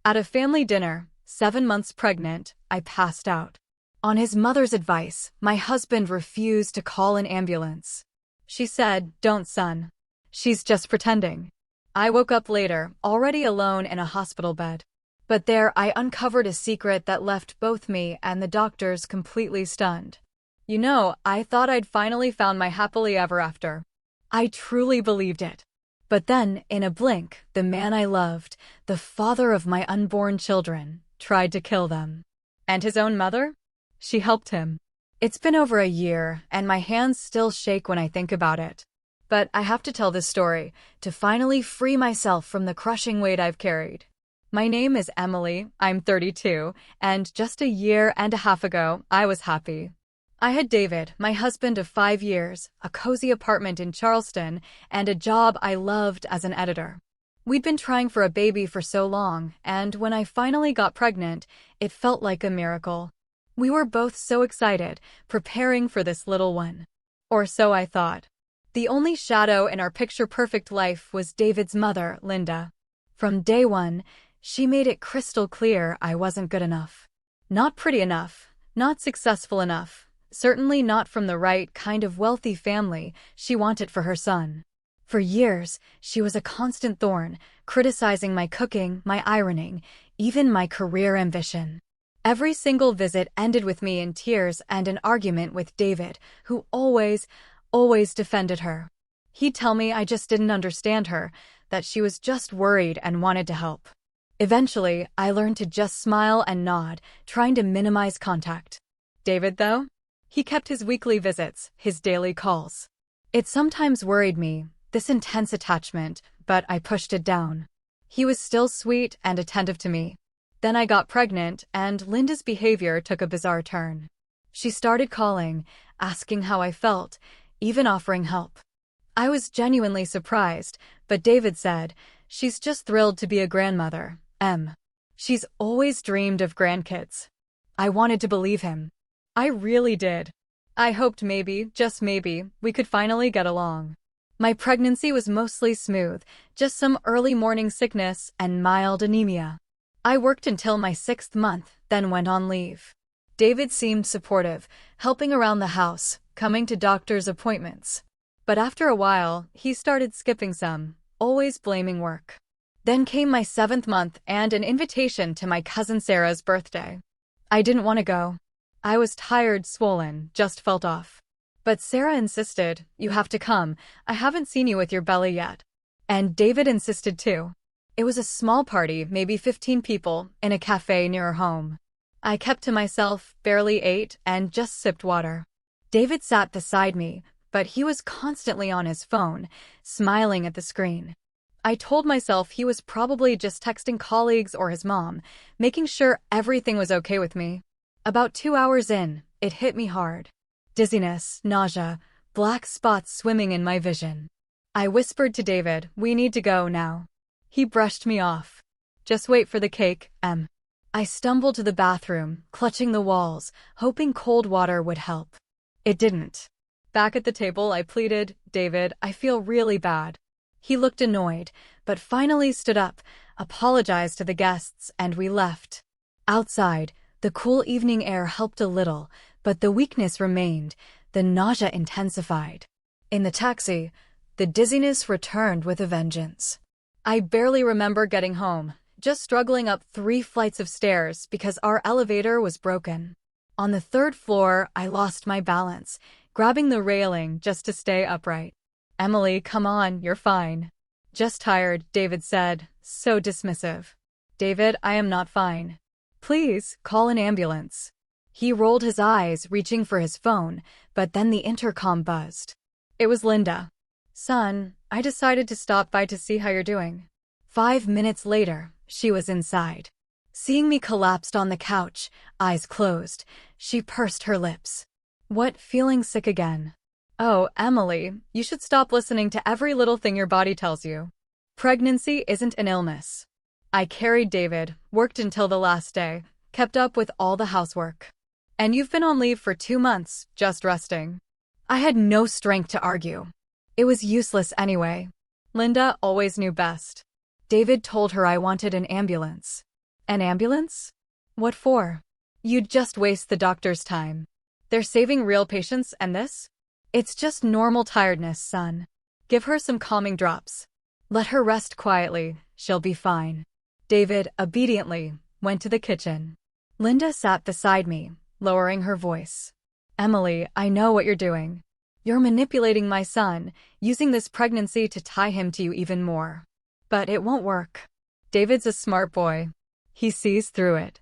At a family dinner, 7 months pregnant, I passed out. On his mother's advice, my husband refused to call an ambulance. She said, "Don't, son. She's just pretending." I woke up later, already alone in a hospital bed. But there I uncovered a secret that left both me and the doctors completely stunned. I thought I'd finally found my happily ever after. I truly believed it. But then, in a blink, the man I loved, the father of my unborn children, tried to kill them. And his own mother? She helped him. It's been over a year, and my hands still shake when I think about it. But I have to tell this story, to finally free myself from the crushing weight I've carried. My name is Emily, I'm 32, and just a year and a half ago, I was happy. I had David, my husband of 5 years, a cozy apartment in Charleston, and a job I loved as an editor. We'd been trying for a baby for so long, and when I finally got pregnant, it felt like a miracle. We were both so excited, preparing for this little one. Or so I thought. The only shadow in our picture-perfect life was David's mother, Linda. From day one, she made it crystal clear I wasn't good enough. Not pretty enough, not successful enough, certainly not from the right kind of wealthy family she wanted for her son. For years, she was a constant thorn, criticizing my cooking, my ironing, even my career ambition. Every single visit ended with me in tears and an argument with David, who always defended her. He'd tell me I just didn't understand her, that she was just worried and wanted to help. Eventually, I learned to just smile and nod, trying to minimize contact. David, though? He kept his weekly visits, his daily calls. It sometimes worried me, this intense attachment, but I pushed it down. He was still sweet and attentive to me. Then I got pregnant, and Linda's behavior took a bizarre turn. She started calling, asking how I felt, even offering help. I was genuinely surprised, but David said, "She's just thrilled to be a grandmother, She's always dreamed of grandkids." I wanted to believe him. I really did. I hoped maybe, just maybe, we could finally get along. My pregnancy was mostly smooth, just some early morning sickness and mild anemia. I worked until my 6th month, then went on leave. David seemed supportive, helping around the house, coming to doctor's appointments. But after a while, he started skipping some, always blaming work. Then came my 7th month and an invitation to my cousin Sarah's birthday. I didn't want to go. I was tired, swollen, just felt off. But Sarah insisted, "You have to come, I haven't seen you with your belly yet." And David insisted too. It was a small party, maybe 15 people, in a cafe near our home. I kept to myself, barely ate, and just sipped water. David sat beside me, but he was constantly on his phone, smiling at the screen. I told myself he was probably just texting colleagues or his mom, making sure everything was okay with me. About 2 hours in, it hit me hard. Dizziness, nausea, black spots swimming in my vision. I whispered to David, "We need to go now." He brushed me off. "Just wait for the cake, Em." I stumbled to the bathroom, clutching the walls, hoping cold water would help. It didn't. Back at the table, I pleaded, "David, I feel really bad." He looked annoyed, but finally stood up, apologized to the guests, and we left. Outside, the cool evening air helped a little, but the weakness remained, the nausea intensified. In the taxi, the dizziness returned with a vengeance. I barely remember getting home, just struggling up 3 flights of stairs because our elevator was broken. On the 3rd floor, I lost my balance, grabbing the railing just to stay upright. "Emily, come on, you're fine." "Just tired," David said, so dismissive. "David, I am not fine. Please, call an ambulance." He rolled his eyes, reaching for his phone, but then the intercom buzzed. It was Linda. "Son, I decided to stop by to see how you're doing." 5 minutes later, she was inside. Seeing me collapsed on the couch, eyes closed, she pursed her lips. "What, feeling sick again?" "Oh, Emily, you should stop listening to every little thing your body tells you. Pregnancy isn't an illness." I carried David, worked until the last day, kept up with all the housework. "And you've been on leave for 2 months, just resting." I had no strength to argue. It was useless anyway. Linda always knew best. David told her I wanted an ambulance. An ambulance? What for? You'd just waste the doctor's time. They're saving real patients and this? It's just normal tiredness, son. Give her some calming drops. Let her rest quietly, she'll be fine. David obediently went to the kitchen. Linda sat beside me, lowering her voice. Emily, I know what you're doing. You're manipulating my son, using this pregnancy to tie him to you even more. But it won't work. David's a smart boy. He sees through it.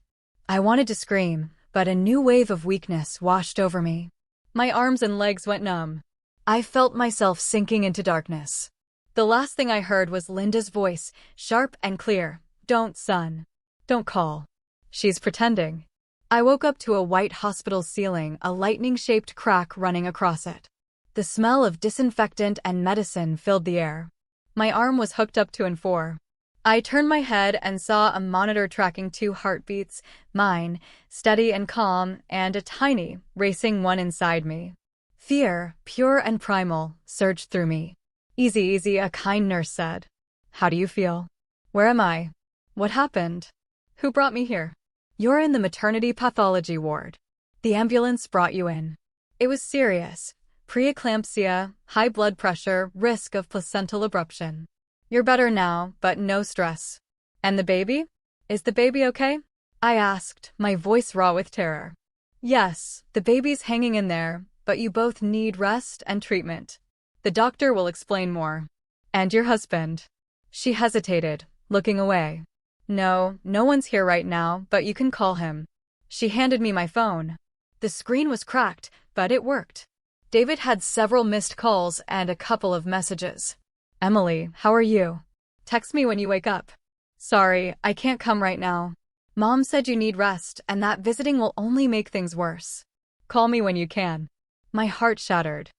I wanted to scream, but a new wave of weakness washed over me. My arms and legs went numb. I felt myself sinking into darkness. The last thing I heard was Linda's voice, sharp and clear. Don't, son. Don't call. She's pretending. I woke up to a white hospital ceiling, a lightning-shaped crack running across it. The smell of disinfectant and medicine filled the air. My arm was hooked up to N4. I turned my head and saw a monitor tracking 2 heartbeats, mine, steady and calm, and a tiny, racing one inside me. Fear, pure and primal, surged through me. Easy, easy, a kind nurse said. How do you feel? Where am I? What happened? Who brought me here? You're in the maternity pathology ward. The ambulance brought you in. It was serious. Preeclampsia, high blood pressure, risk of placental abruption. You're better now, but no stress. And the baby? Is the baby okay? I asked, my voice raw with terror. Yes, the baby's hanging in there, but you both need rest and treatment. The doctor will explain more. And your husband? She hesitated, looking away. No one's here right now, but you can call him. She handed me my phone. The screen was cracked, but it worked. David had several missed calls and a couple of messages. Emily, how are you? Text me when you wake up. Sorry, I can't come right now. Mom said you need rest and that visiting will only make things worse. Call me when you can. My heart shattered.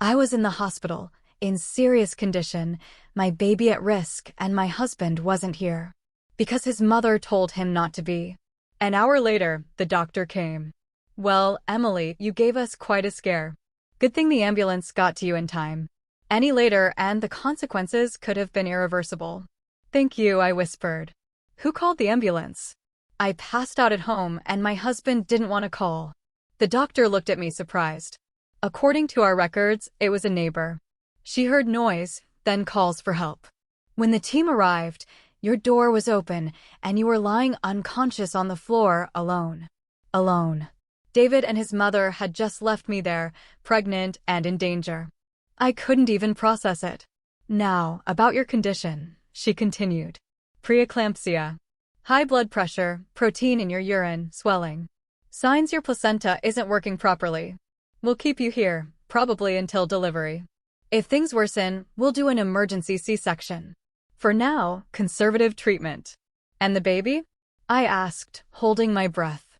I was in the hospital, in serious condition, my baby at risk, and my husband wasn't here. Because his mother told him not to be. An hour later, the doctor came. Well, Emily, you gave us quite a scare. Good thing the ambulance got to you in time. Any later and the consequences could have been irreversible. Thank you, I whispered. Who called the ambulance? I passed out at home and my husband didn't want to call. The doctor looked at me surprised. According to our records, it was a neighbor. She heard noise, then calls for help. When the team arrived, your door was open and you were lying unconscious on the floor, alone. Alone. David and his mother had just left me there, pregnant and in danger. I couldn't even process it. Now, about your condition, she continued. Preeclampsia. High blood pressure, protein in your urine, swelling. Signs your placenta isn't working properly. We'll keep you here, probably until delivery. If things worsen, we'll do an emergency C-section. For now, conservative treatment. And the baby? I asked, holding my breath.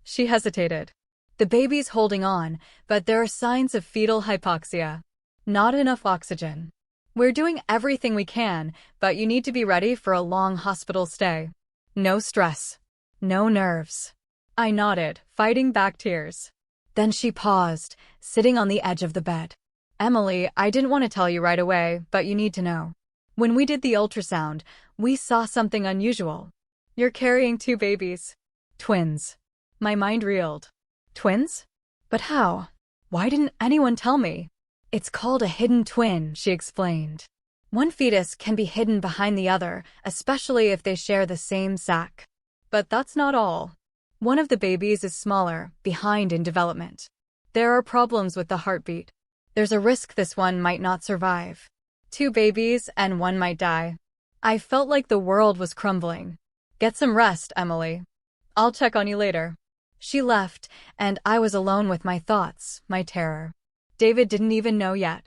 She hesitated. The baby's holding on, but there are signs of fetal hypoxia. Not enough oxygen. We're doing everything we can, but you need to be ready for a long hospital stay. No stress. No nerves. I nodded, fighting back tears. Then she paused, sitting on the edge of the bed. Emily, I didn't want to tell you right away, but you need to know. When we did the ultrasound, we saw something unusual. You're carrying 2 babies. Twins. My mind reeled. Twins? But how? Why didn't anyone tell me? It's called a hidden twin, she explained. One fetus can be hidden behind the other, especially if they share the same sac. But that's not all. One of the babies is smaller, behind in development. There are problems with the heartbeat. There's a risk this one might not survive. 2 babies and one might die. I felt like the world was crumbling. Get some rest, Emily. I'll check on you later. She left, and I was alone with my thoughts, my terror. David didn't even know yet.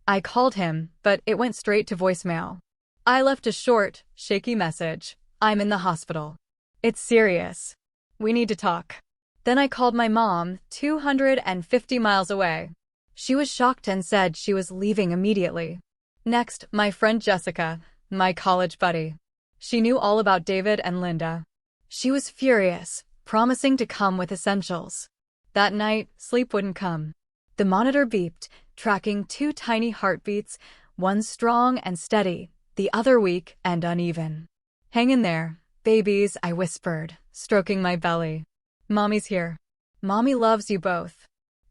I called him, but it went straight to voicemail. I left a short, shaky message. I'm in the hospital. It's serious. We need to talk. Then I called my mom, 250 miles away. She was shocked and said she was leaving immediately. Next, my friend Jessica, my college buddy. She knew all about David and Linda. She was furious, promising to come with essentials. That night, sleep wouldn't come. The monitor beeped, tracking 2 tiny heartbeats, one strong and steady, the other weak and uneven. Hang in there, Babies, I whispered, stroking my belly. Mommy's here. Mommy loves you both.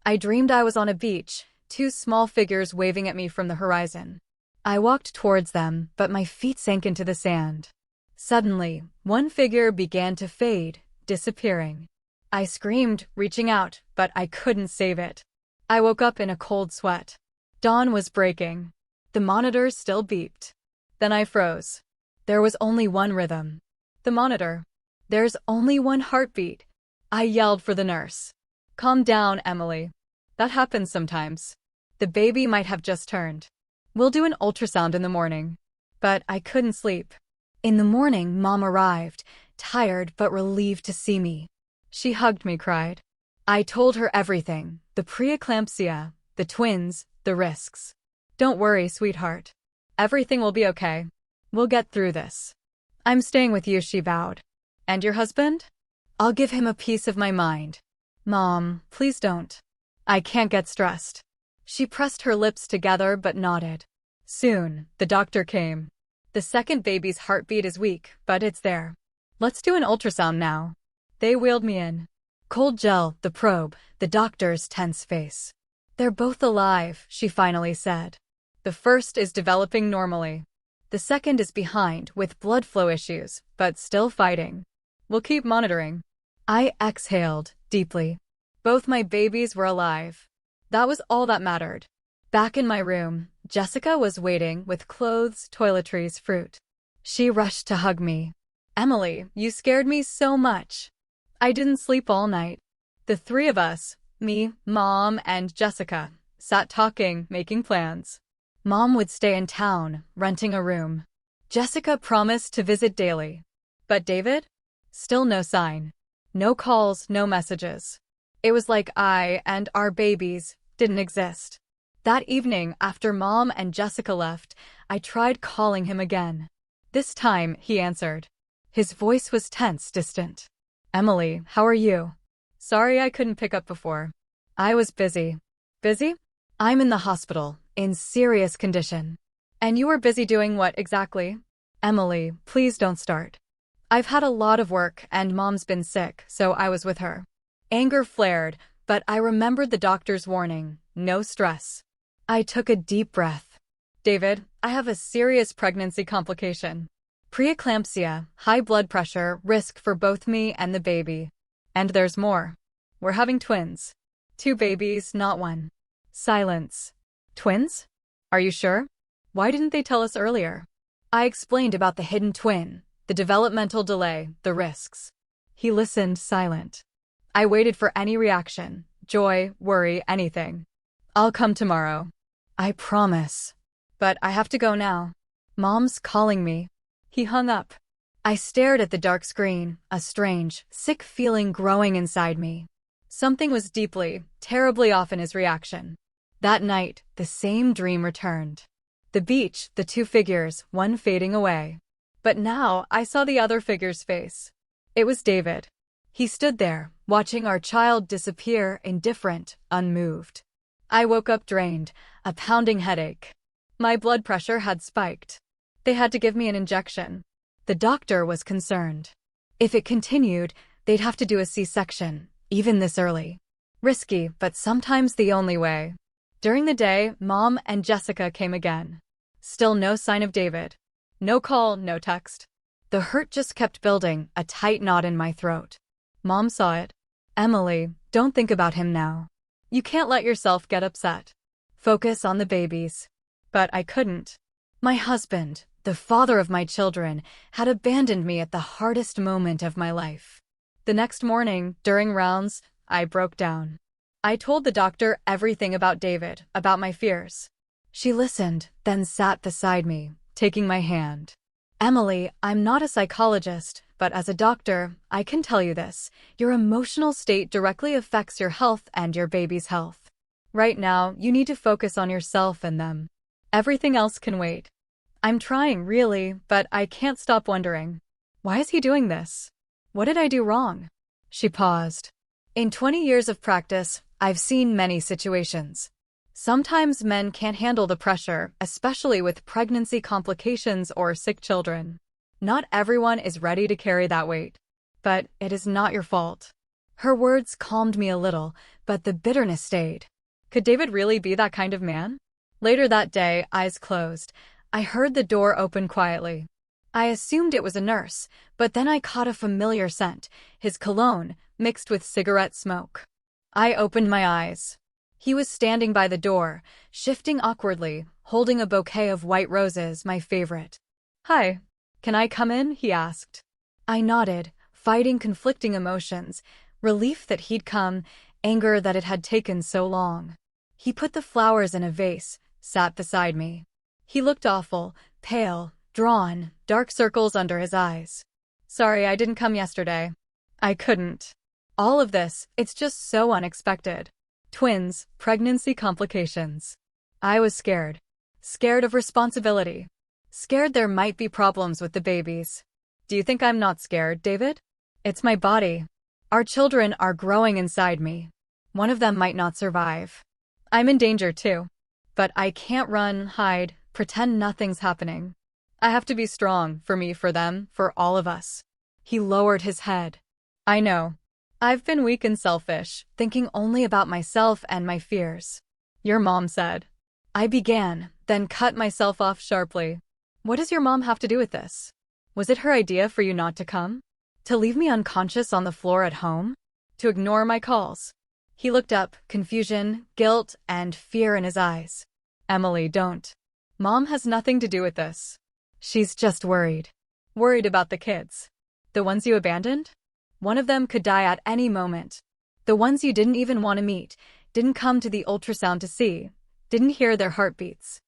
I dreamed I was on a beach, two small figures waving at me from the horizon. I walked towards them, but my feet sank into the sand. Suddenly, one figure began to fade, disappearing. I screamed, reaching out, but I couldn't save it. I woke up in a cold sweat. Dawn was breaking. The monitors still beeped. Then I froze. There was only one rhythm. The monitor. There's only one heartbeat. I yelled for the nurse. Calm down, Emily. That happens sometimes. The baby might have just turned. We'll do an ultrasound in the morning. But I couldn't sleep. In the morning, Mom arrived, tired but relieved to see me. She hugged me, cried. I told her everything, the preeclampsia, the twins, the risks. Don't worry, sweetheart. Everything will be okay. We'll get through this. I'm staying with you, she vowed. And your husband? I'll give him a piece of my mind. Mom, please don't. I can't get stressed. She pressed her lips together but nodded. Soon, the doctor came. The second baby's heartbeat is weak, but it's there. Let's do an ultrasound now. They wheeled me in. Cold gel, the probe, the doctor's tense face. They're both alive, she finally said. The first is developing normally. The second is behind, with blood flow issues, but still fighting. We'll keep monitoring. I exhaled, deeply. Both my babies were alive. That was all that mattered. Back in my room, Jessica was waiting with clothes, toiletries, fruit. She rushed to hug me. Emily, you scared me so much. I didn't sleep all night. The three of us, me, Mom, and Jessica, sat talking, making plans. Mom would stay in town, renting a room. Jessica promised to visit daily. But David? Still no sign. No calls, no messages. It was like I and our babies didn't exist. That evening, after Mom and Jessica left, I tried calling him again. This time, he answered. His voice was tense, distant. Emily, how are you? Sorry I couldn't pick up before. I was busy. Busy? I'm in the hospital, in serious condition. And you were busy doing what exactly? Emily, please don't start. I've had a lot of work and Mom's been sick, so I was with her. Anger flared, but I remembered the doctor's warning, no stress. I took a deep breath. David, I have a serious pregnancy complication. Preeclampsia, high blood pressure, risk for both me and the baby. And there's more. We're having twins. 2 babies, not 1. Silence. Twins? Are you sure? Why didn't they tell us earlier? I explained about the hidden twin, the developmental delay, the risks. He listened, silent. I waited for any reaction, joy, worry, anything. I'll come tomorrow. I promise. But I have to go now. Mom's calling me. He hung up. I stared at the dark screen, a strange, sick feeling growing inside me. Something was deeply, terribly off in his reaction. That night, the same dream returned. The beach, the 2 figures, one fading away. But now, I saw the other figure's face. It was David. He stood there, watching our child disappear, indifferent, unmoved. I woke up drained, a pounding headache. My blood pressure had spiked. They had to give me an injection. The doctor was concerned. If it continued, they'd have to do a C-section, even this early. Risky, but sometimes the only way. During the day, Mom and Jessica came again. Still no sign of David. No call, no text. The hurt just kept building, a tight knot in my throat. Mom saw it. Emily, don't think about him now. You can't let yourself get upset. Focus on the babies. But I couldn't. My husband, the father of my children, had abandoned me at the hardest moment of my life. The next morning, during rounds, I broke down. I told the doctor everything about David, about my fears. She listened, then sat beside me, taking my hand. Emily, I'm not a psychologist, but as a doctor, I can tell you this. Your emotional state directly affects your health and your baby's health. Right now, you need to focus on yourself and them. Everything else can wait. I'm trying, really, but I can't stop wondering. Why is he doing this? What did I do wrong? She paused. In 20 years of practice, I've seen many situations. Sometimes men can't handle the pressure, especially with pregnancy complications or sick children. Not everyone is ready to carry that weight. But it is not your fault. Her words calmed me a little, but the bitterness stayed. Could David really be that kind of man? Later that day, eyes closed, I heard the door open quietly. I assumed it was a nurse, but then I caught a familiar scent, his cologne, mixed with cigarette smoke. I opened my eyes. He was standing by the door, shifting awkwardly, holding a bouquet of white roses, my favorite. "Hi, can I come in?" he asked. I nodded, fighting conflicting emotions, relief that he'd come, anger that it had taken so long. He put the flowers in a vase, sat beside me. He looked awful, pale, drawn, dark circles under his eyes. "Sorry, I didn't come yesterday. I couldn't. All of this, it's just so unexpected. Twins, pregnancy complications." I was scared. Scared of responsibility. Scared there might be problems with the babies. "Do you think I'm not scared, David? It's my body. Our children are growing inside me. One of them might not survive. I'm in danger too. But I can't run, hide, pretend nothing's happening. I have to be strong, for me, for them, for all of us." He lowered his head. "I know. I've been weak and selfish, thinking only about myself and my fears." "Your mom said." I began, then cut myself off sharply. "What does your mom have to do with this? Was it her idea for you not to come? To leave me unconscious on the floor at home? To ignore my calls?" He looked up, confusion, guilt, and fear in his eyes. "Emily, don't. Mom has nothing to do with this. She's just worried. Worried about the kids. The ones you abandoned? One of them could die at any moment. The ones you didn't even want to meet, didn't come to the ultrasound to see, didn't hear their heartbeats."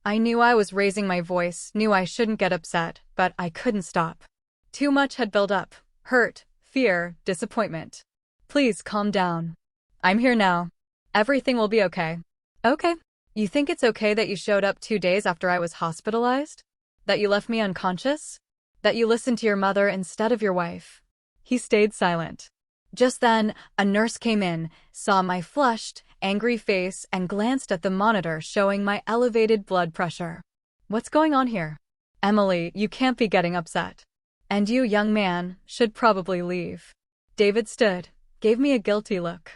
I knew I was raising my voice, knew I shouldn't get upset, but I couldn't stop. Too much had built up. Hurt, fear, disappointment. "Please calm down. I'm here now. Everything will be okay." "Okay. You think it's okay that you showed up 2 days after I was hospitalized? That you left me unconscious? That you listened to your mother instead of your wife?" He stayed silent. Just then, a nurse came in, saw my flushed, angry face, and glanced at the monitor showing my elevated blood pressure. "What's going on here?" "Emily, you can't be getting upset. And you, young man, should probably leave." David stood, gave me a guilty look.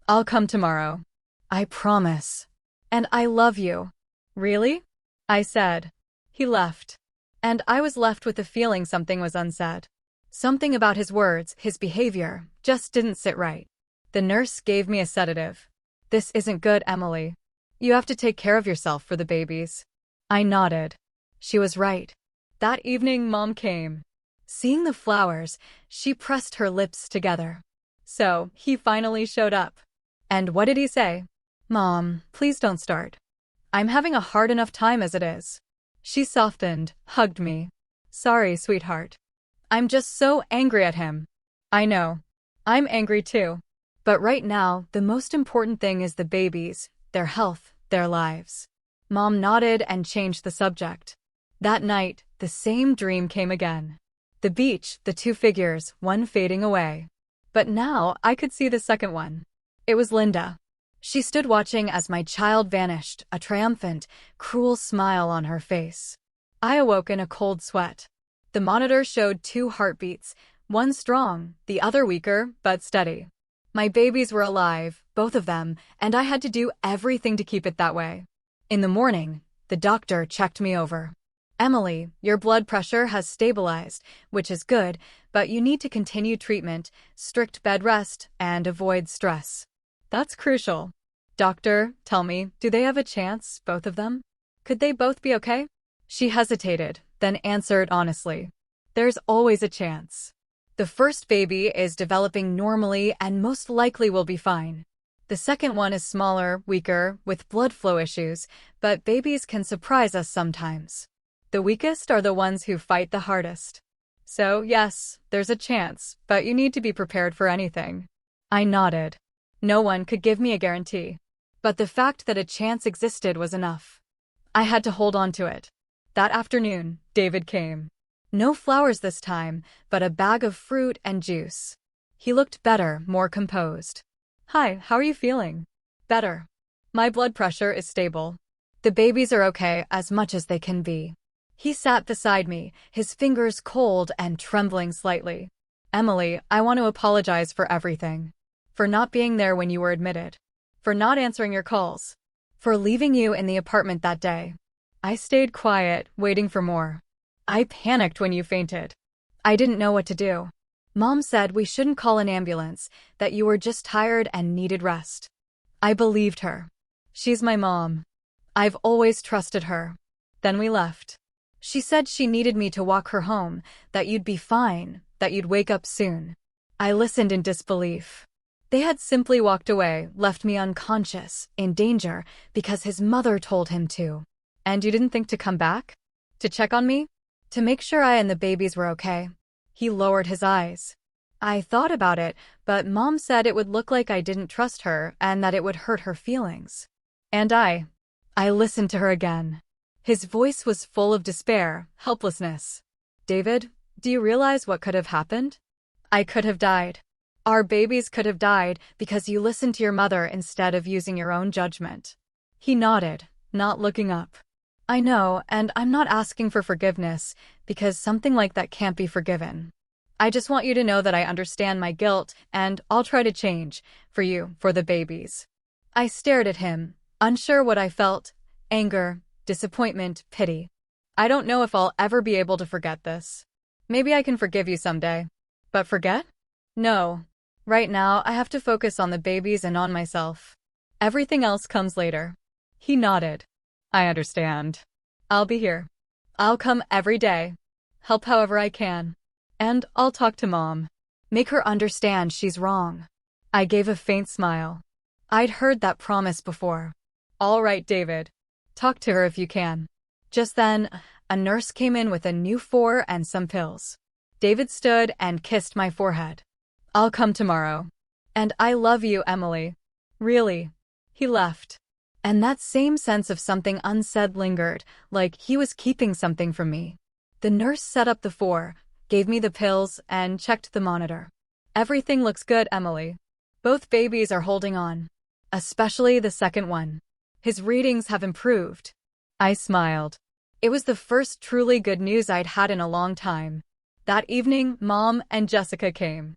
"I'll come tomorrow. I promise. And I love you." "Really?" I said. He left. And I was left with the feeling something was unsaid. Something about his words, his behavior, just didn't sit right. The nurse gave me a sedative. "This isn't good, Emily. You have to take care of yourself for the babies." I nodded. She was right. That evening, Mom came. Seeing the flowers, she pressed her lips together. So, he finally showed up. And what did he say? "Mom, please don't start. I'm having a hard enough time as it is." She softened, hugged me. "Sorry, sweetheart. I'm just so angry at him." "I know. I'm angry too. But right now, the most important thing is the babies, their health, their lives." Mom nodded and changed the subject. That night, the same dream came again. The beach, the two figures, one fading away. But now, I could see the second one. It was Linda. She stood watching as my child vanished, a triumphant, cruel smile on her face. I awoke in a cold sweat. The monitor showed 2 heartbeats, one strong, the other weaker, but steady. My babies were alive, both of them, and I had to do everything to keep it that way. In the morning, the doctor checked me over. "Emily, your blood pressure has stabilized, which is good, but you need to continue treatment, strict bed rest, and avoid stress." "That's crucial." "Doctor, tell me, do they have a chance, both of them? Could they both be okay?" She hesitated, then answered honestly. "There's always a chance. The first baby is developing normally and most likely will be fine. The second one is smaller, weaker, with blood flow issues, but babies can surprise us sometimes. The weakest are the ones who fight the hardest. So, yes, there's a chance, but you need to be prepared for anything." I nodded. No one could give me a guarantee. But the fact that a chance existed was enough. I had to hold on to it. That afternoon, David came. No flowers this time, but a bag of fruit and juice. He looked better, more composed. "Hi, how are you feeling?" "Better. My blood pressure is stable. The babies are okay as much as they can be." He sat beside me, his fingers cold and trembling slightly. Emily, I want to apologize for everything. For not being there when you were admitted. For not answering your calls. For leaving you in the apartment that day. I stayed quiet, waiting for more. I panicked when you fainted. I didn't know what to do. Mom said we shouldn't call an ambulance, that you were just tired and needed rest. I believed her. She's my mom. I've always trusted her. Then we left. She said she needed me to walk her home, that you'd be fine, that you'd wake up soon. I listened in disbelief. They had simply walked away, left me unconscious, in danger, because his mother told him to. And you didn't think to come back? To check on me? To make sure I and the babies were okay? He lowered his eyes. I thought about it, but Mom said it would look like I didn't trust her and that it would hurt her feelings. And I listened to her again. His voice was full of despair, helplessness. David, do you realize what could have happened? I could have died. Our babies could have died because you listened to your mother instead of using your own judgment. He nodded, not looking up. I know, and I'm not asking for forgiveness, because something like that can't be forgiven. I just want you to know that I understand my guilt, and I'll try to change, for you, for the babies. I stared at him, unsure what I felt: anger, disappointment, pity. I don't know if I'll ever be able to forget this. Maybe I can forgive you someday. But forget? No. Right now, I have to focus on the babies and on myself. Everything else comes later. He nodded. I understand. I'll be here. I'll come every day. Help however I can. And I'll talk to Mom. Make her understand she's wrong. I gave a faint smile. I'd heard that promise before. All right, David. Talk to her if you can. Just then, a nurse came in with a new IV and some pills. David stood and kissed my forehead. I'll come tomorrow. And I love you, Emily. Really. He left. And that same sense of something unsaid lingered, like he was keeping something from me. The nurse set up the IV, gave me the pills, and checked the monitor. Everything looks good, Emily. Both babies are holding on. Especially the second one. His readings have improved. I smiled. It was the first truly good news I'd had in a long time. That evening, Mom and Jessica came.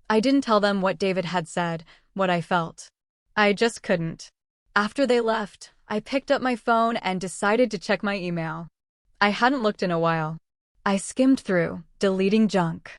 I didn't tell them what David had said, what I felt. I just couldn't. After they left, I picked up my phone and decided to check my email. I hadn't looked in a while. I skimmed through, deleting junk.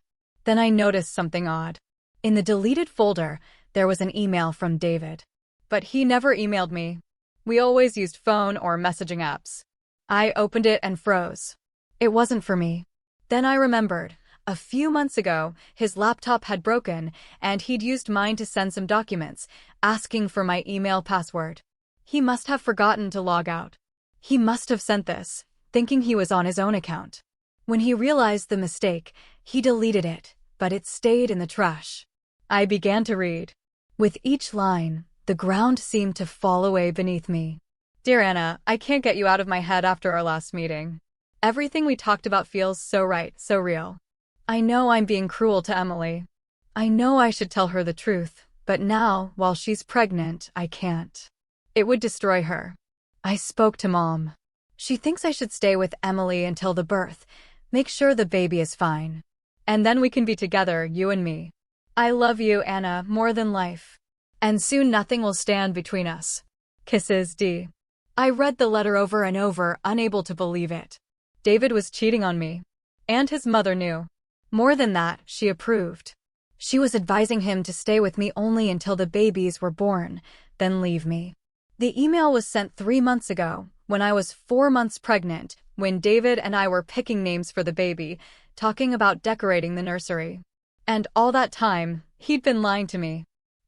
Then I noticed something odd. In the deleted folder, there was an email from David. But he never emailed me. We always used phone or messaging apps. I opened it and froze. It wasn't for me. Then I remembered. A few months ago, his laptop had broken, and he'd used mine to send some documents, asking for my email password. He must have forgotten to log out. He must have sent this, thinking he was on his own account. When he realized the mistake, he deleted it, but it stayed in the trash. I began to read. With each line, the ground seemed to fall away beneath me. Dear Anna, I can't get you out of my head after our last meeting. Everything we talked about feels so right, so real. I know I'm being cruel to Emily. I know I should tell her the truth, but now, while she's pregnant, I can't. It would destroy her. I spoke to Mom. She thinks I should stay with Emily until the birth, make sure the baby is fine. And then we can be together, you and me. I love you, Anna, more than life. And soon nothing will stand between us. Kisses, D. I read the letter over and over, unable to believe it. David was cheating on me. And his mother knew. More than that, she approved. She was advising him to stay with me only until the babies were born, then leave me. The email was sent 3 months ago, when I was 4 months pregnant, when David and I were picking names for the baby, talking about decorating the nursery. And all that time, he'd been lying to me.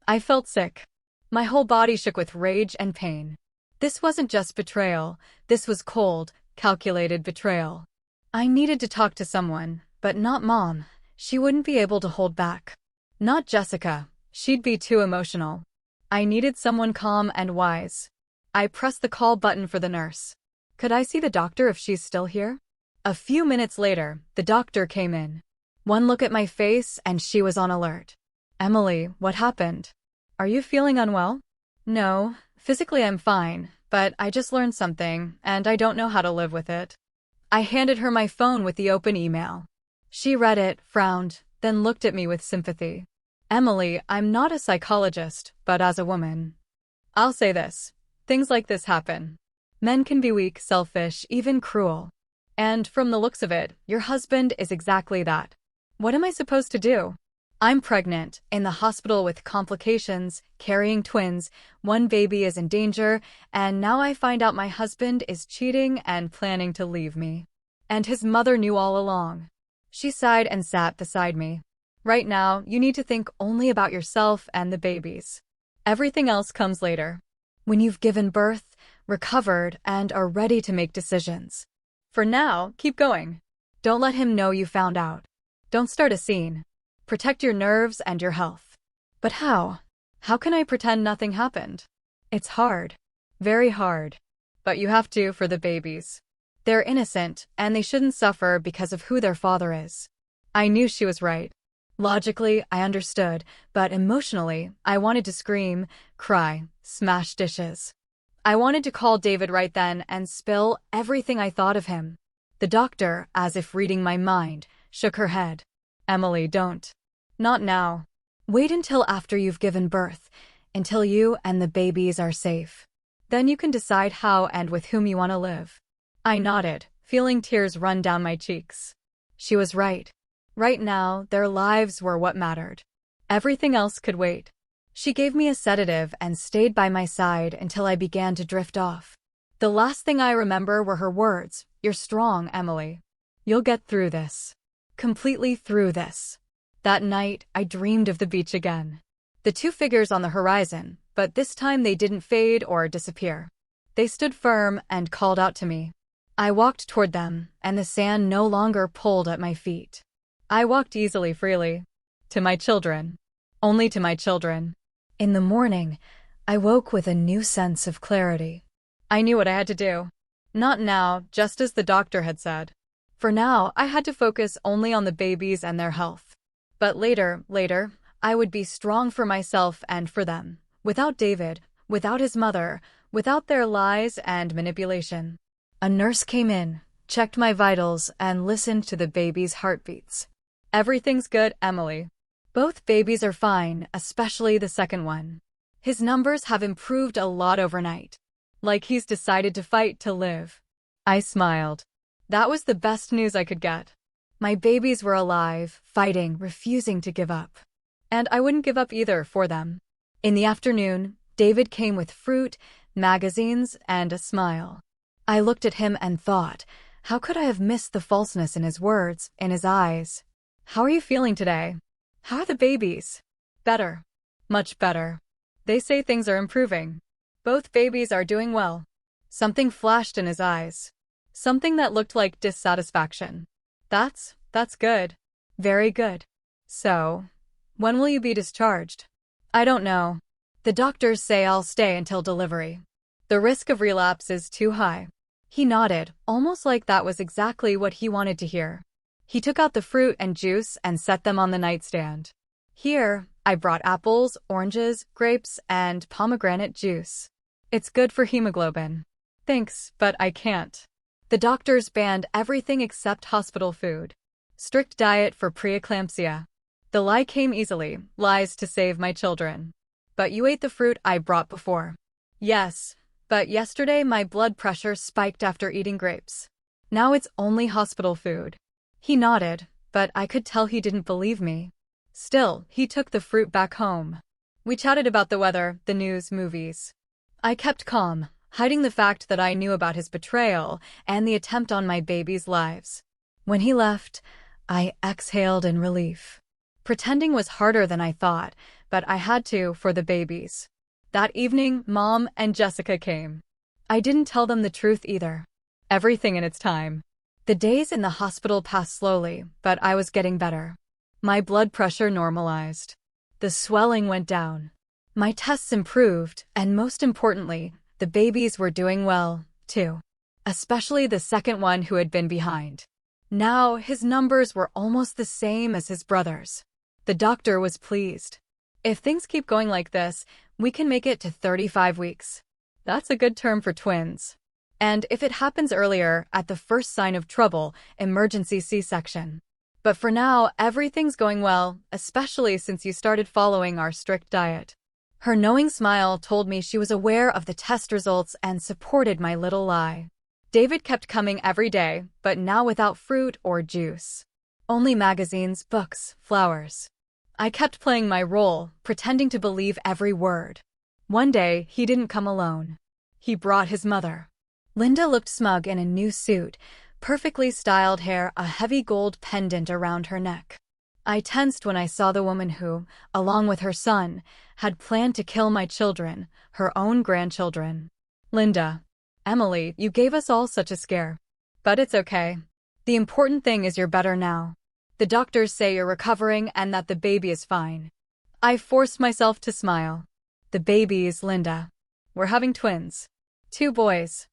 I felt sick. My whole body shook with rage and pain. This wasn't just betrayal, this was cold, calculated betrayal. I needed to talk to someone. But not Mom. She wouldn't be able to hold back. Not Jessica. She'd be too emotional. I needed someone calm and wise. I pressed the call button for the nurse. Could I see the doctor if she's still here? A few minutes later, the doctor came in. One look at my face and she was on alert. Emily, what happened? Are you feeling unwell? No, physically I'm fine, but I just learned something, and I don't know how to live with it. I handed her my phone with the open email. She read it, frowned, then looked at me with sympathy. Emily, I'm not a psychologist, but as a woman, I'll say this. Things like this happen. Men can be weak, selfish, even cruel. And from the looks of it, your husband is exactly that. What am I supposed to do? I'm pregnant, in the hospital with complications, carrying twins, one baby is in danger, and now I find out my husband is cheating and planning to leave me. And his mother knew all along. She sighed and sat beside me. Right now, you need to think only about yourself and the babies. Everything else comes later. When you've given birth, recovered, and are ready to make decisions. For now, keep going. Don't let him know you found out. Don't start a scene. Protect your nerves and your health. But how? How can I pretend nothing happened? It's hard. Very hard. But you have to for the babies. They're innocent, and they shouldn't suffer because of who their father is. I knew she was right. Logically, I understood, but emotionally, I wanted to scream, cry, smash dishes. I wanted to call David right then and spill everything I thought of him. The doctor, as if reading my mind, shook her head. Emily, don't. Not now. Wait until after you've given birth, until you and the babies are safe. Then you can decide how and with whom you want to live. I nodded, feeling tears run down my cheeks. She was right. Right now, their lives were what mattered. Everything else could wait. She gave me a sedative and stayed by my side until I began to drift off. The last thing I remember were her words, "You're strong, Emily. You'll get through this. Completely through this." That night, I dreamed of the beach again. The two figures on the horizon, but this time they didn't fade or disappear. They stood firm and called out to me. I walked toward them, and the sand no longer pulled at my feet. I walked easily, freely. To my children. Only to my children. In the morning, I woke with a new sense of clarity. I knew what I had to do. Not now, just as the doctor had said. For now, I had to focus only on the babies and their health. But later, I would be strong for myself and for them. Without David, without his mother, without their lies and manipulation. A nurse came in, checked my vitals, and listened to the baby's heartbeats. Everything's good, Emily. Both babies are fine, especially the second one. His numbers have improved a lot overnight. Like he's decided to fight to live. I smiled. That was the best news I could get. My babies were alive, fighting, refusing to give up. And I wouldn't give up either for them. In the afternoon, David came with fruit, magazines, and a smile. I looked at him and thought, how could I have missed the falseness in his words, in his eyes? How are you feeling today? How are the babies? Better. Much better. They say things are improving. Both babies are doing well. Something flashed in his eyes. Something that looked like dissatisfaction. That's good. Very good. So, when will you be discharged? I don't know. The doctors say I'll stay until delivery. The risk of relapse is too high. He nodded, almost like that was exactly what he wanted to hear. He took out the fruit and juice and set them on the nightstand. Here, I brought apples, oranges, grapes, and pomegranate juice. It's good for hemoglobin. Thanks, but I can't. The doctors banned everything except hospital food. Strict diet for preeclampsia. The lie came easily, lies to save my children. But you ate the fruit I brought before. Yes, but yesterday my blood pressure spiked after eating grapes. Now it's only hospital food. He nodded, but I could tell he didn't believe me. Still, he took the fruit back home. We chatted about the weather, the news, movies. I kept calm, hiding the fact that I knew about his betrayal and the attempt on my babies' lives. When he left, I exhaled in relief. Pretending was harder than I thought, but I had to for the babies. That evening, Mom and Jessica came. I didn't tell them the truth either. Everything in its time. The days in the hospital passed slowly, but I was getting better. My blood pressure normalized. The swelling went down. My tests improved, and most importantly, the babies were doing well, too. Especially the second one who had been behind. Now, his numbers were almost the same as his brother's. The doctor was pleased. If things keep going like this, we can make it to 35 weeks. That's a good term for twins. And if it happens earlier, at the first sign of trouble, emergency C-section. But for now, everything's going well, especially since you started following our strict diet. Her knowing smile told me she was aware of the test results and supported my little lie. David kept coming every day, but now without fruit or juice. Only magazines, books, flowers. I kept playing my role, pretending to believe every word. One day, he didn't come alone. He brought his mother. Linda looked smug in a new suit, perfectly styled hair, a heavy gold pendant around her neck. I tensed when I saw the woman who, along with her son, had planned to kill my children, her own grandchildren. Linda. Emily, you gave us all such a scare. But it's okay. The important thing is you're better now. The doctors say you're recovering and that the baby is fine. I forced myself to smile. The baby is Linda. We're having twins. 2 boys.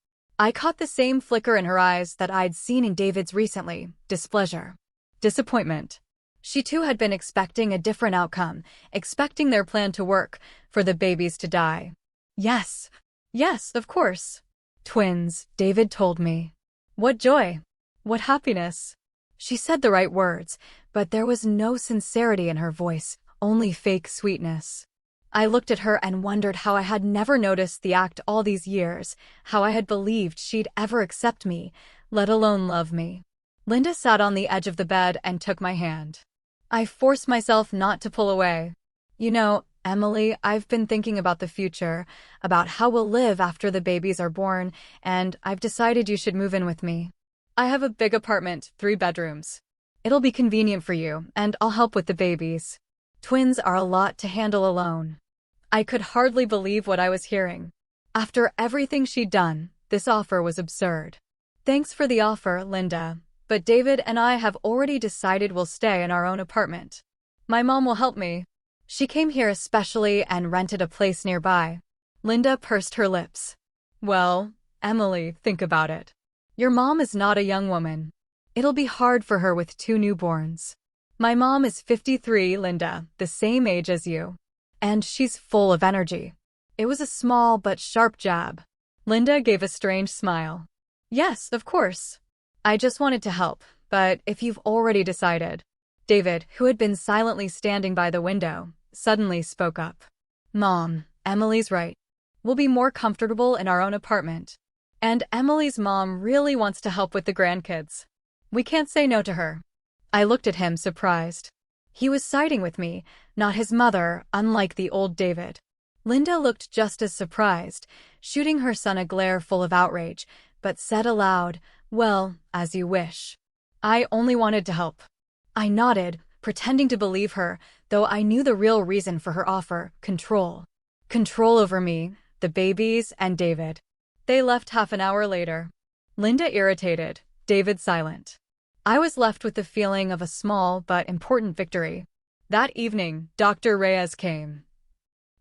I caught the same flicker in her eyes that I'd seen in David's recently, displeasure. Disappointment. She too had been expecting a different outcome, expecting their plan to work, for the babies to die. Yes. Yes, of course. Twins, David told me. What joy. What happiness. She said the right words, but there was no sincerity in her voice, only fake sweetness. I looked at her and wondered how I had never noticed the act all these years, how I had believed she'd ever accept me, let alone love me. Linda sat on the edge of the bed and took my hand. I forced myself not to pull away. You know, Emily, I've been thinking about the future, about how we'll live after the babies are born, and I've decided you should move in with me. I have a big apartment, 3 bedrooms. It'll be convenient for you, and I'll help with the babies. Twins are a lot to handle alone. I could hardly believe what I was hearing. After everything she'd done, this offer was absurd. Thanks for the offer, Linda, but David and I have already decided we'll stay in our own apartment. My mom will help me. She came here especially and rented a place nearby. Linda pursed her lips. Well, Emily, think about it. Your mom is not a young woman. It'll be hard for her with 2 newborns. My mom is 53, Linda, the same age as you. And she's full of energy. It was a small but sharp jab. Linda gave a strange smile. Yes, of course. I just wanted to help, but if you've already decided. David, who had been silently standing by the window, suddenly spoke up. Mom, Emily's right. We'll be more comfortable in our own apartment. And Emily's mom really wants to help with the grandkids. We can't say no to her. I looked at him surprised. He was siding with me, not his mother, unlike the old David. Linda looked just as surprised, shooting her son a glare full of outrage, but said aloud, Well, as you wish. I only wanted to help. I nodded, pretending to believe her, though I knew the real reason for her offer, control. Control over me, the babies, and David. They left half an hour later. Linda irritated, David silent. I was left with the feeling of a small but important victory. That evening, Dr. Reyes came.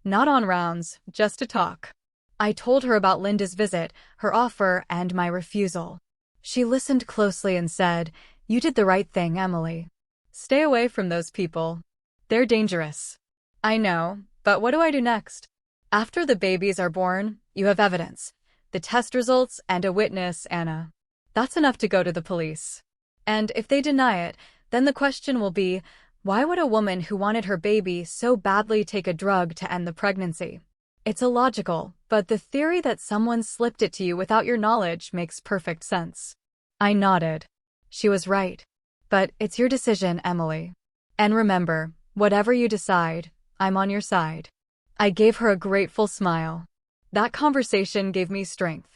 Not on rounds, just to talk. I told her about Linda's visit, her offer, and my refusal. She listened closely and said, You did the right thing, Emily. Stay away from those people. They're dangerous. I know, but what do I do next? After the babies are born, you have evidence. The test results and a witness, Anna. That's enough to go to the police. And if they deny it, then the question will be, why would a woman who wanted her baby so badly take a drug to end the pregnancy? It's illogical, but the theory that someone slipped it to you without your knowledge makes perfect sense. I nodded. She was right. But it's your decision, Emily. And remember, whatever you decide, I'm on your side. I gave her a grateful smile. That conversation gave me strength.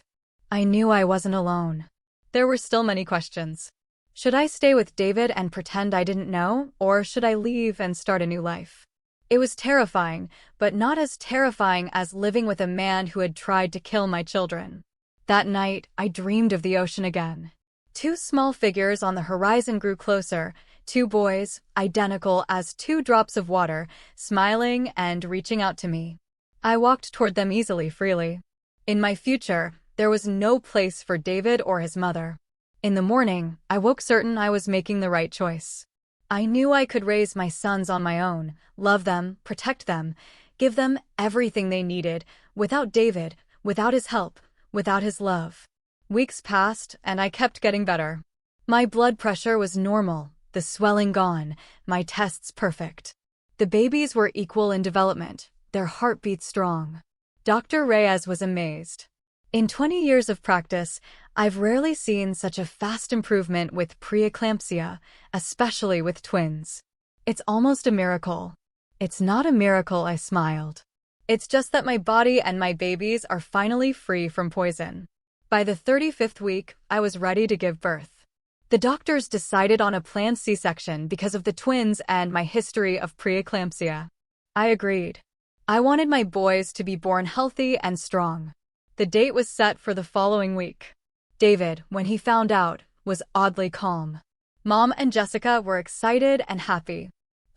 I knew I wasn't alone. There were still many questions. Should I stay with David and pretend I didn't know, or should I leave and start a new life? It was terrifying, but not as terrifying as living with a man who had tried to kill my children. That night, I dreamed of the ocean again. 2 small figures on the horizon grew closer, 2 boys, identical as 2 drops of water, smiling and reaching out to me. I walked toward them easily, freely. In my future, there was no place for David or his mother. In the morning, I woke certain I was making the right choice. I knew I could raise my sons on my own, love them, protect them, give them everything they needed, without David, without his help, without his love. Weeks passed, and I kept getting better. My blood pressure was normal, the swelling gone, my tests perfect. The babies were equal in development, their heartbeats strong. Dr. Reyes was amazed. In 20 years of practice, I've rarely seen such a fast improvement with preeclampsia, especially with twins. It's almost a miracle. It's not a miracle, I smiled. It's just that my body and my babies are finally free from poison. By the 35th week, I was ready to give birth. The doctors decided on a planned C-section because of the twins and my history of preeclampsia. I agreed. I wanted my boys to be born healthy and strong. The date was set for the following week. David, when he found out, was oddly calm. Mom and Jessica were excited and happy.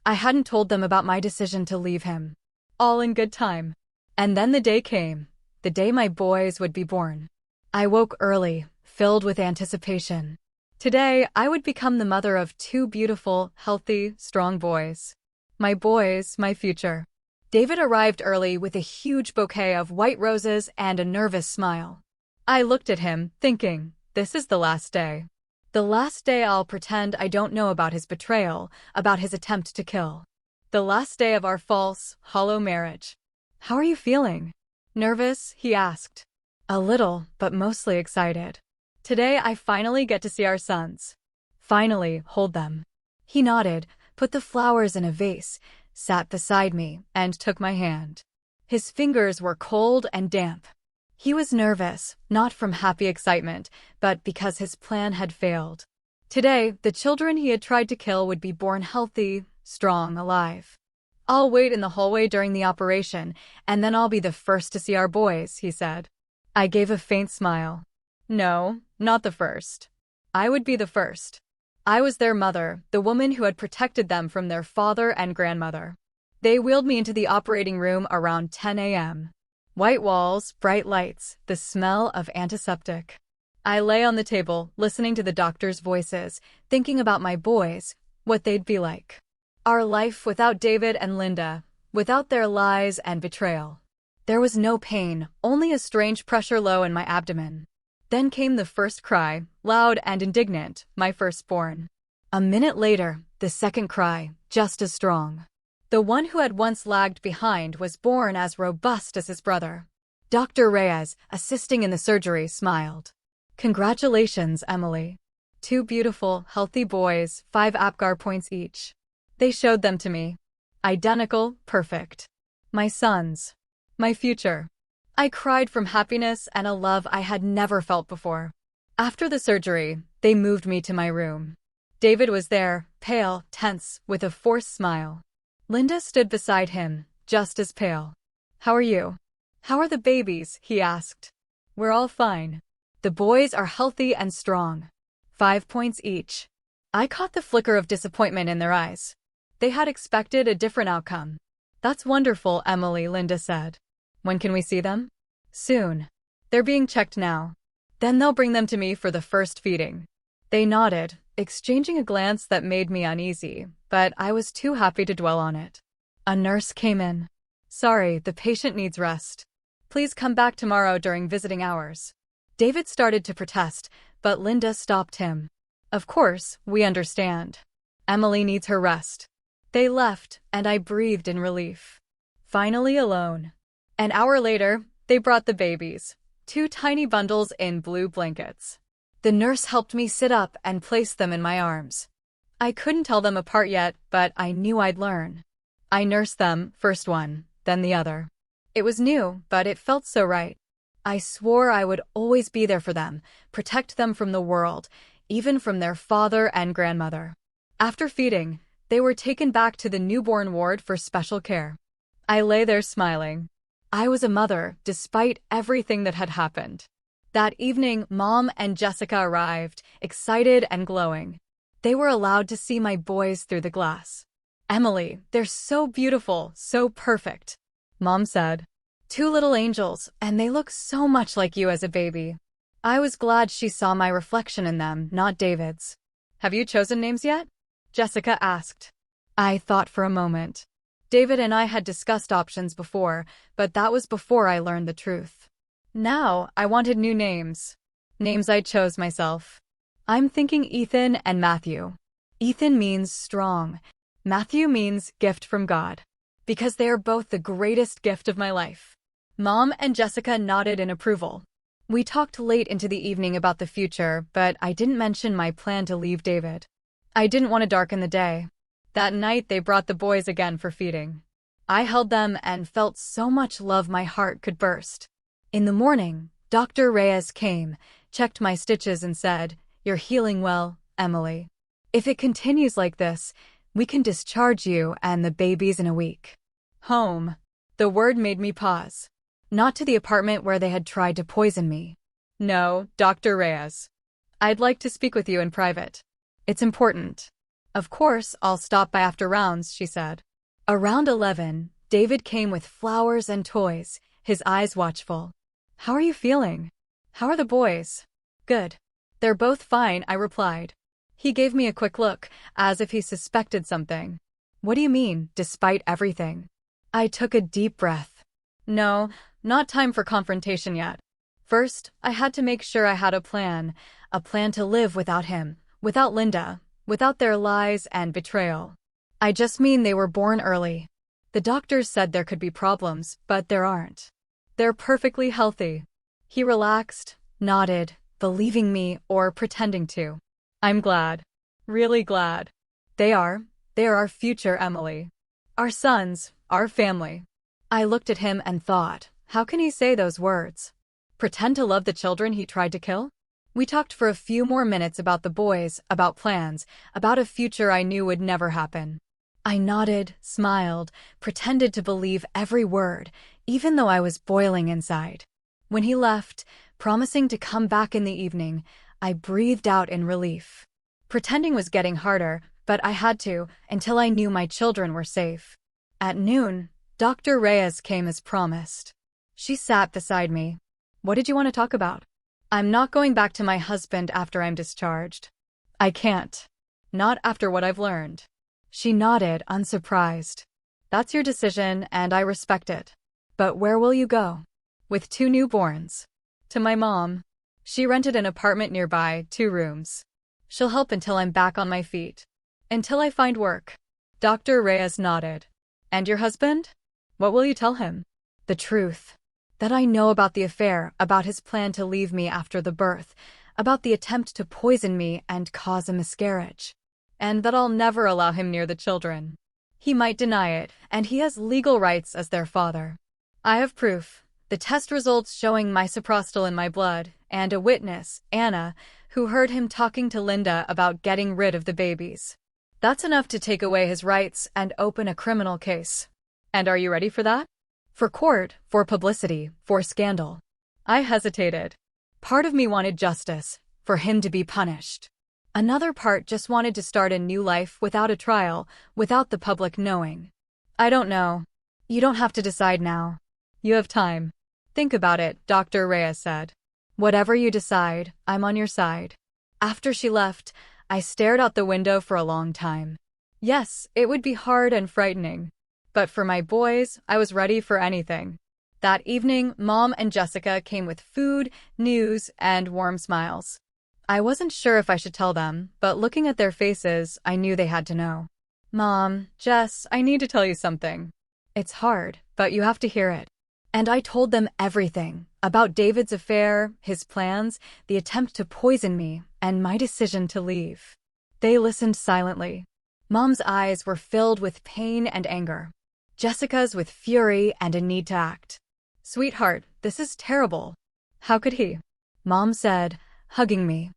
I hadn't told them about my decision to leave him. All in good time. And then the day came, the day my boys would be born. I woke early, filled with anticipation. Today, I would become the mother of 2 beautiful, healthy, strong boys. My boys, my future. David arrived early with a huge bouquet of white roses and a nervous smile. I looked at him, thinking, this is the last day. The last day I'll pretend I don't know about his betrayal, about his attempt to kill. The last day of our false, hollow marriage. How are you feeling? Nervous? He asked. A little, but mostly excited. Today I finally get to see our sons. Finally, hold them. He nodded, put the flowers in a vase, sat beside me, and took my hand. His fingers were cold and damp. He was nervous, not from happy excitement, but because his plan had failed. Today, the children he had tried to kill would be born healthy, strong, alive. I'll wait in the hallway during the operation, and then I'll be the first to see our boys, he said. I gave a faint smile. No, not the first. I would be the first. I was their mother, the woman who had protected them from their father and grandmother. They wheeled me into the operating room around 10 a.m. White walls, bright lights, the smell of antiseptic. I lay on the table, listening to the doctors' voices, thinking about my boys, what they'd be like. Our life without David and Linda, without their lies and betrayal. There was no pain, only a strange pressure low in my abdomen. Then came the first cry, loud and indignant, my firstborn. A minute later, the second cry, just as strong. The one who had once lagged behind was born as robust as his brother. Dr. Reyes, assisting in the surgery, smiled. Congratulations, Emily. 2 beautiful, healthy boys, 5 APGAR points each. They showed them to me. Identical, perfect. My sons. My future. I cried from happiness and a love I had never felt before. After the surgery, they moved me to my room. David was there, pale, tense, with a forced smile. Linda stood beside him, just as pale. How are you? How are the babies? He asked. We're all fine. The boys are healthy and strong. 5 points each. I caught the flicker of disappointment in their eyes. They had expected a different outcome. That's wonderful, Emily, Linda said. When can we see them? Soon. They're being checked now. Then they'll bring them to me for the first feeding. They nodded, exchanging a glance that made me uneasy, but I was too happy to dwell on it. A nurse came in. Sorry, the patient needs rest. Please come back tomorrow during visiting hours. David started to protest, but Linda stopped him. Of course, we understand. Emily needs her rest. They left, and I breathed in relief. Finally alone. An hour later, they brought the babies, 2 tiny bundles in blue blankets. The nurse helped me sit up and place them in my arms. I couldn't tell them apart yet, but I knew I'd learn. I nursed them, first one, then the other. It was new, but it felt so right. I swore I would always be there for them, protect them from the world, even from their father and grandmother. After feeding, they were taken back to the newborn ward for special care. I lay there smiling. I was a mother, despite everything that had happened. That evening, Mom and Jessica arrived, excited and glowing. They were allowed to see my boys through the glass. Emily, they're so beautiful, so perfect, Mom said. 2 little angels, and they look so much like you as a baby. I was glad she saw my reflection in them, not David's. Have you chosen names yet? Jessica asked. I thought for a moment. David and I had discussed options before, but that was before I learned the truth. Now, I wanted new names. Names I chose myself. I'm thinking Ethan and Matthew. Ethan means strong. Matthew means gift from God. Because they are both the greatest gift of my life. Mom and Jessica nodded in approval. We talked late into the evening about the future, but I didn't mention my plan to leave David. I didn't want to darken the day. That night they brought the boys again for feeding. I held them and felt so much love my heart could burst. In the morning, Dr. Reyes came, checked my stitches and said, "You're healing well, Emily. If it continues like this, we can discharge you and the babies in a week." Home. The word made me pause. Not to the apartment where they had tried to poison me. No, Dr. Reyes. I'd like to speak with you in private. It's important. Of course, I'll stop by after rounds, she said. Around 11, David came with flowers and toys, his eyes watchful. How are you feeling? How are the boys? Good. They're both fine, I replied. He gave me a quick look, as if he suspected something. What do you mean, despite everything? I took a deep breath. No, not time for confrontation yet. First, I had to make sure I had a plan to live without him, without Linda, without their lies and betrayal. I just mean they were born early. The doctors said there could be problems, but there aren't. They're perfectly healthy. He relaxed, nodded, believing me or pretending to. I'm glad. Really glad. They are our future, Emily. Our sons, our family. I looked at him and thought, how can he say those words? Pretend to love the children he tried to kill? We talked for a few more minutes about the boys, about plans, about a future I knew would never happen. I nodded, smiled, pretended to believe every word, even though I was boiling inside. When he left, promising to come back in the evening, I breathed out in relief. Pretending was getting harder, but I had to, until I knew my children were safe. At noon, Dr. Reyes came as promised. She sat beside me. What did you want to talk about? I'm not going back to my husband after I'm discharged. I can't. Not after what I've learned. She nodded, unsurprised. That's your decision, and I respect it. But where will you go? With 2 newborns. To my mom. She rented an apartment nearby, 2 rooms. She'll help until I'm back on my feet. Until I find work. Dr. Reyes nodded. And your husband? What will you tell him? The truth. That I know about the affair, about his plan to leave me after the birth, about the attempt to poison me and cause a miscarriage. And that I'll never allow him near the children. He might deny it, and he has legal rights as their father. I have proof. The test results showing misoprostol in my blood, and a witness, Anna, who heard him talking to Linda about getting rid of the babies. That's enough to take away his rights and open a criminal case. And are you ready for that? For court, for publicity, for scandal. I hesitated. Part of me wanted justice, for him to be punished. Another part just wanted to start a new life without a trial, without the public knowing. I don't know. You don't have to decide now. You have time. Think about it, Dr. Reyes said. Whatever you decide, I'm on your side. After she left, I stared out the window for a long time. Yes, it would be hard and frightening. But for my boys, I was ready for anything. That evening, Mom and Jessica came with food, news, and warm smiles. I wasn't sure if I should tell them, but looking at their faces, I knew they had to know. Mom, Jess, I need to tell you something. It's hard, but you have to hear it. And I told them everything, about David's affair, his plans, the attempt to poison me, and my decision to leave. They listened silently. Mom's eyes were filled with pain and anger. Jessica's with fury and a need to act. Sweetheart, this is terrible. How could he? Mom said, hugging me.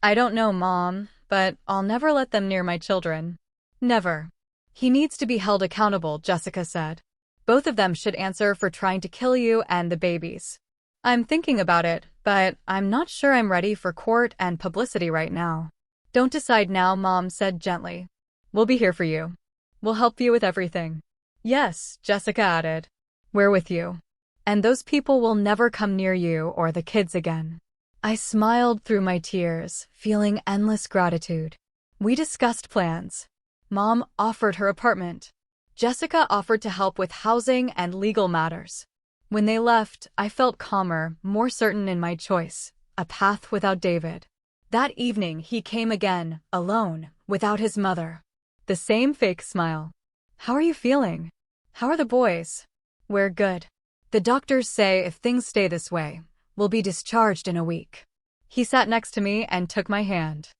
I don't know, Mom, but I'll never let them near my children. Never. He needs to be held accountable, Jessica said. Both of them should answer for trying to kill you and the babies. I'm thinking about it, but I'm not sure I'm ready for court and publicity right now. Don't decide now, Mom said gently. We'll be here for you. We'll help you with everything. Yes, Jessica added. We're with you. And those people will never come near you or the kids again. I smiled through my tears, feeling endless gratitude. We discussed plans. Mom offered her apartment. Jessica offered to help with housing and legal matters. When they left, I felt calmer, more certain in my choice. a path without David. That evening he came again, alone, without his mother. The same fake smile. How are you feeling? How are the boys? We're good. The doctors say if things stay this way, we'll be discharged in a week. He sat next to me and took my hand.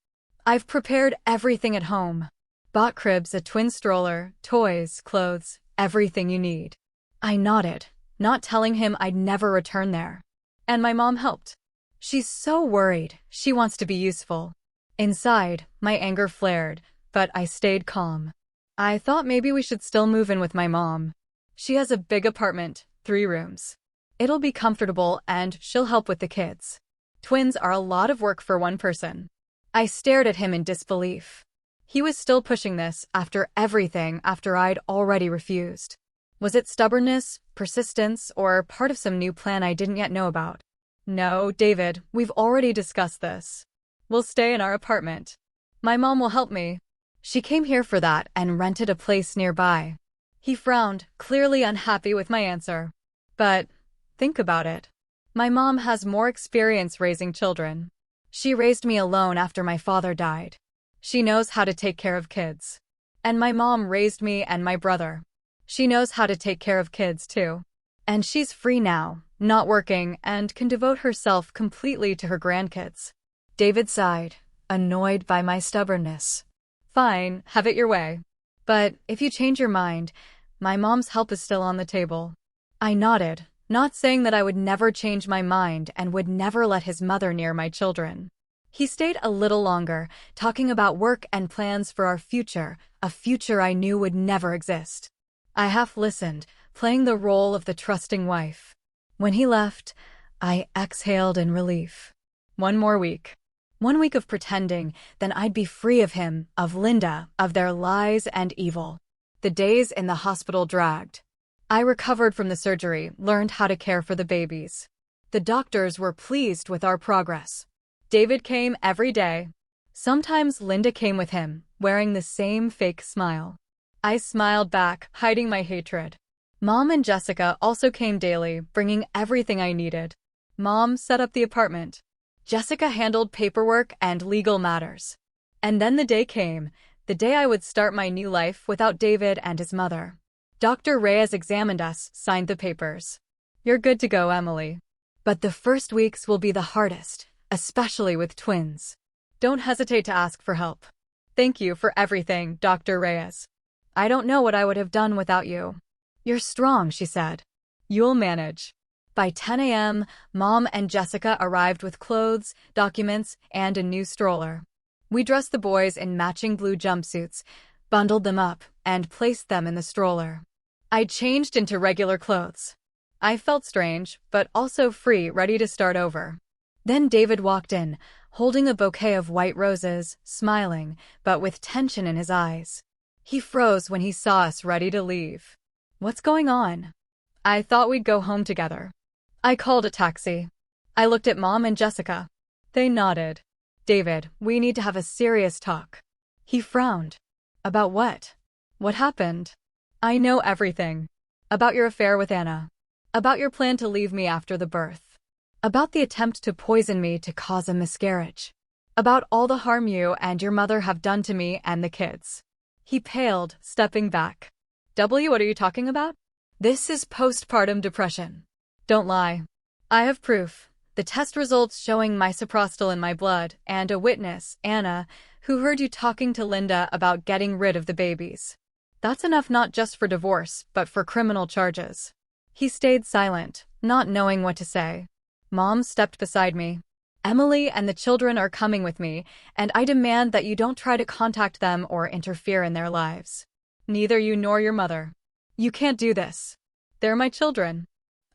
I've prepared everything at home. Bought cribs, a twin stroller, toys, clothes, everything you need. I nodded, not telling him I'd never return there. And my mom helped. She's so worried, she wants to be useful. Inside, my anger flared, but I stayed calm. I thought maybe we should still move in with my mom. She has a big apartment, 3 rooms. It'll be comfortable and she'll help with the kids. Twins are a lot of work for one person. I stared at him in disbelief. He was still pushing this after everything after I'd already refused. Was it stubbornness, persistence, or part of some new plan I didn't yet know about? No, David, we've already discussed this. We'll stay in our apartment. My mom will help me. She came here for that and rented a place nearby. He frowned, clearly unhappy with my answer. But think about it. My mom has more experience raising children. She raised me alone after my father died. She knows how to take care of kids. And my mom raised me and my brother. She knows how to take care of kids too. And she's free now, not working, and can devote herself completely to her grandkids. David sighed, annoyed by my stubbornness. Fine, have it your way. But if you change your mind, my mom's help is still on the table. I nodded, not saying that I would never change my mind and would never let his mother near my children. He stayed a little longer, talking about work and plans for our future, a future I knew would never exist. I half listened, playing the role of the trusting wife. When he left, I exhaled in relief. 1 more week. 1 week of pretending, then I'd be free of him, of Linda, of their lies and evil. The days in the hospital dragged. I recovered from the surgery, learned how to care for the babies. The doctors were pleased with our progress. David came every day. Sometimes Linda came with him, wearing the same fake smile. I smiled back, hiding my hatred. Mom and Jessica also came daily, bringing everything I needed. Mom set up the apartment. Jessica handled paperwork and legal matters. And then the day came, the day I would start my new life without David and his mother. Dr. Reyes examined us, signed the papers. You're good to go, Emily. But the first weeks will be the hardest, especially with twins. Don't hesitate to ask for help. Thank you for everything, Dr. Reyes. I don't know what I would have done without you. You're strong, she said. You'll manage. By 10 a.m., Mom and Jessica arrived with clothes, documents, and a new stroller. We dressed the boys in matching blue jumpsuits, bundled them up, and placed them in the stroller. I changed into regular clothes. I felt strange, but also free, ready to start over. Then David walked in, holding a bouquet of white roses, smiling, but with tension in his eyes. He froze when he saw us ready to leave. What's going on? I thought we'd go home together. I called a taxi. I looked at Mom and Jessica. They nodded. David, we need to have a serious talk. He frowned. About what? What happened? I know everything. About your affair with Anna. About your plan to leave me after the birth. About the attempt to poison me to cause a miscarriage. About all the harm you and your mother have done to me and the kids. He paled, stepping back. What are you talking about? This is postpartum depression. Don't lie. I have proof. The test results showing misoprostol in my blood, and a witness, Anna, who heard you talking to Linda about getting rid of the babies. That's enough not just for divorce, but for criminal charges. He stayed silent, not knowing what to say. Mom stepped beside me. Emily and the children are coming with me, and I demand that you don't try to contact them or interfere in their lives. Neither you nor your mother. You can't do this. They're my children.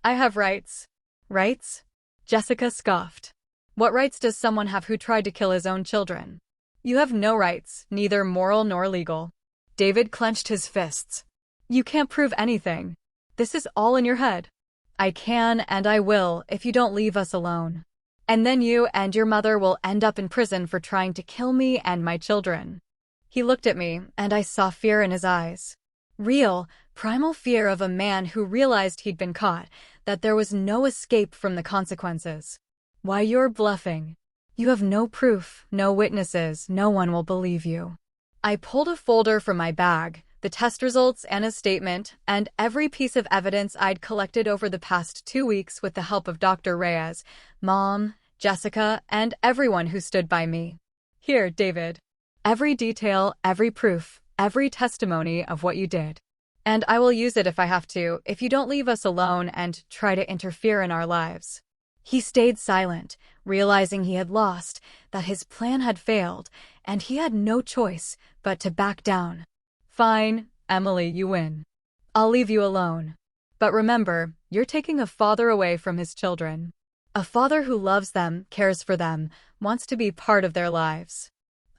I have rights. Rights? Jessica scoffed. What rights does someone have who tried to kill his own children? You have no rights, neither moral nor legal. David clenched his fists. You can't prove anything. This is all in your head. I can and I will if you don't leave us alone. And then you and your mother will end up in prison for trying to kill me and my children. He looked at me, and I saw fear in his eyes. Real, primal fear of a man who realized he'd been caught, that there was no escape from the consequences. Why, you're bluffing. You have no proof, no witnesses, no one will believe you. I pulled a folder from my bag, the test results and a statement, and every piece of evidence I'd collected over the past 2 weeks with the help of Dr. Reyes, Mom, Jessica, and everyone who stood by me. Here, David. Every detail, every proof, every testimony of what you did. And I will use it if I have to, if you don't leave us alone and try to interfere in our lives. He stayed silent, realizing he had lost, that his plan had failed, and he had no choice but to back down. Fine, Emily, you win. I'll leave you alone. But remember, you're taking a father away from his children. A father who loves them, cares for them, wants to be part of their lives.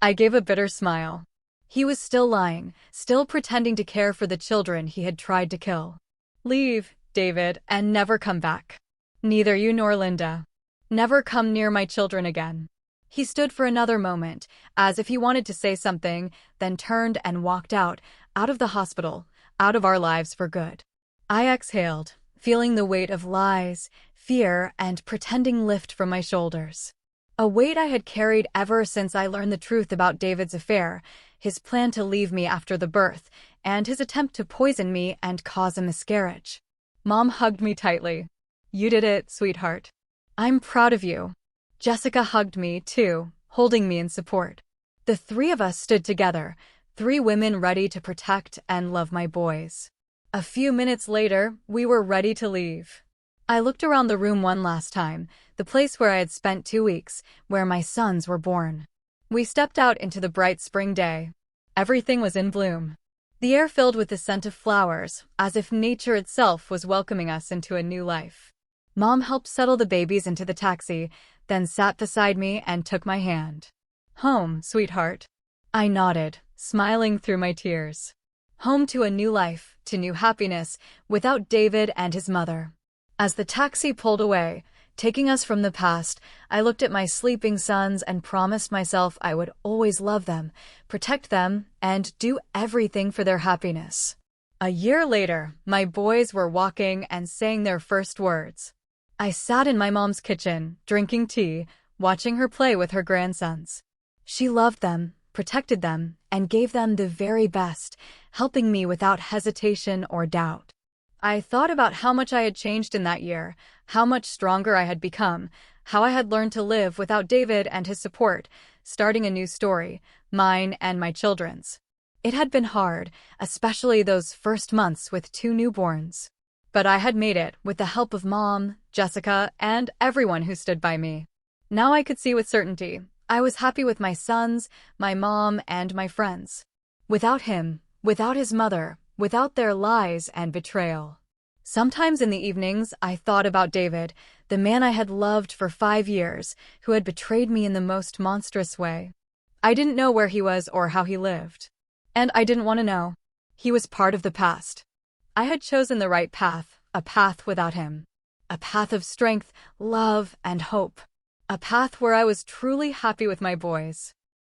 I gave a bitter smile. He was still lying, still pretending to care for the children he had tried to kill. Leave, David, and never come back. Neither you nor Linda. Never come near my children again. He stood for another moment, as if he wanted to say something, then turned and walked out of the hospital, out of our lives for good. I exhaled, feeling the weight of lies, fear, and pretending lift from my shoulders. A weight I had carried ever since I learned the truth about David's affair, his plan to leave me after the birth, and his attempt to poison me and cause a miscarriage. Mom hugged me tightly. You did it, sweetheart. I'm proud of you. Jessica hugged me, too, holding me in support. The three of us stood together, 3 women ready to protect and love my boys. A few minutes later, we were ready to leave. I looked around the room one last time, the place where I had spent 2 weeks, where my sons were born. We stepped out into the bright spring day. Everything was in bloom. The air filled with the scent of flowers, as if nature itself was welcoming us into a new life. Mom helped settle the babies into the taxi, then sat beside me and took my hand. Home, sweetheart. I nodded, smiling through my tears. Home to a new life, to new happiness, without David and his mother. As the taxi pulled away, taking us from the past, I looked at my sleeping sons and promised myself I would always love them, protect them, and do everything for their happiness. A year later, my boys were walking and saying their first words. I sat in my mom's kitchen, drinking tea, watching her play with her grandsons. She loved them, protected them, and gave them the very best, helping me without hesitation or doubt. I thought about how much I had changed in that year, how much stronger I had become, how I had learned to live without David and his support, starting a new story, mine and my children's. It had been hard, especially those first months with 2 newborns. But I had made it with the help of Mom, Jessica, and everyone who stood by me. Now I could see with certainty. I was happy with my sons, my mom, and my friends. Without him, without his mother, without their lies and betrayal. Sometimes in the evenings, I thought about David, the man I had loved for 5 years, who had betrayed me in the most monstrous way. I didn't know where he was or how he lived. And I didn't want to know. He was part of the past. I had chosen the right path, a path without him. A path of strength, love, and hope. A path where I was truly happy with my boys.